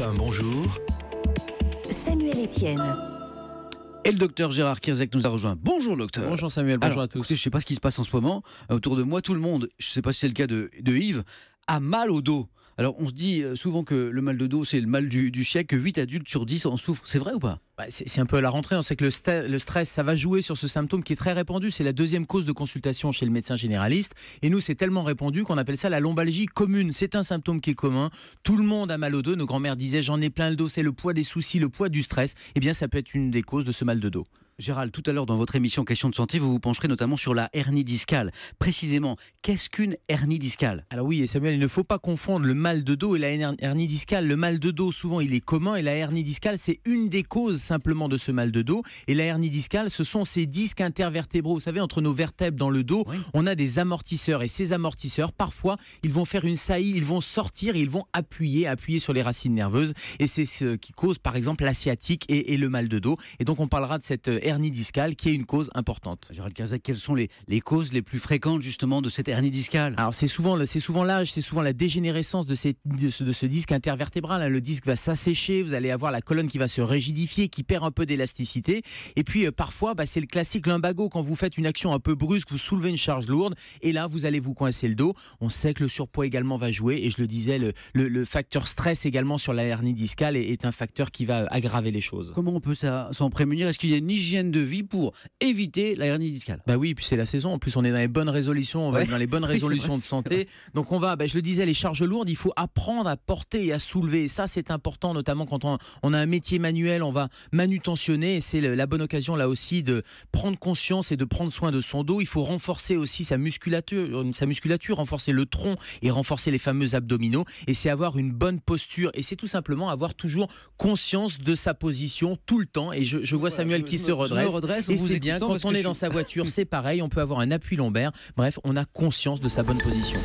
Europe 1, bonjour. Samuel Etienne. Et le docteur Gérard Kierzek nous a rejoint. Bonjour docteur. Bonjour Samuel, bonjour à tous. Écoutez, je ne sais pas ce qui se passe en ce moment. Autour de moi, tout le monde, je ne sais pas si c'est le cas de Yves, a mal au dos. Alors on se dit souvent que le mal de dos c'est le mal du siècle, que 8 adultes sur 10 en souffrent. C'est vrai ou pas ? C'est un peu à la rentrée, on sait que le stress, ça va jouer sur ce symptôme qui est très répandu. C'est la deuxième cause de consultation chez le médecin généraliste. Et nous, c'est tellement répandu qu'on appelle ça la lombalgie commune. C'est un symptôme qui est commun. Tout le monde a mal au dos. Nos grands-mères disaient « j'en ai plein le dos », c'est le poids des soucis, le poids du stress. Eh bien, ça peut être une des causes de ce mal de dos. Gérald, tout à l'heure dans votre émission Question de santé, vous vous pencherez notamment sur la hernie discale. Précisément, qu'est-ce qu'une hernie discale ? Alors oui, et Samuel, il ne faut pas confondre le mal de dos et la hernie discale. Le mal de dos, souvent, il est commun, et la hernie discale, c'est une des causes simplement de ce mal de dos. Et la hernie discale, ce sont ces disques intervertébraux. Vous savez, entre nos vertèbres dans le dos, on a des amortisseurs. Et ces amortisseurs, parfois, ils vont faire une saillie, ils vont sortir et ils vont appuyer sur les racines nerveuses. Et c'est ce qui cause, par exemple, la sciatique et le mal de dos. Et donc, on parlera de cette hernie discale qui est une cause importante. Gérald Kierzek, quelles sont les causes les plus fréquentes justement de cette hernie discale ? Alors c'est souvent l'âge, c'est souvent la dégénérescence de ce disque intervertébral. Le disque va s'assécher, vous allez avoir la colonne qui va se rigidifier, qui perd un peu d'élasticité. Et puis parfois, c'est le classique lumbago, quand vous faites une action un peu brusque, vous soulevez une charge lourde et là vous allez vous coincer le dos. On sait que le surpoids également va jouer et je le disais, le facteur stress également sur la hernie discale est un facteur qui va aggraver les choses. Comment on peut s'en prémunir ? Est-ce qu'il y a une hygiène de vie pour éviter la hernie discale ? Bah oui, puis c'est la saison. En plus, on est dans les bonnes résolutions. On va être dans les bonnes résolutions de santé. Donc on va, je le disais, les charges lourdes, il faut apprendre à porter et à soulever. Et ça, c'est important, notamment quand on a un métier manuel, on va manutentionner. Et c'est la bonne occasion là aussi de prendre conscience et de prendre soin de son dos. Il faut renforcer aussi sa musculature, renforcer le tronc et renforcer les fameux abdominaux. Et c'est avoir une bonne posture. Et c'est tout simplement avoir toujours conscience de sa position tout le temps. Et je vois Samuel qui se redresse. Et c'est bien, quand on est dans sa voiture, c'est pareil, on peut avoir un appui lombaire. Bref, on a conscience de sa bonne position.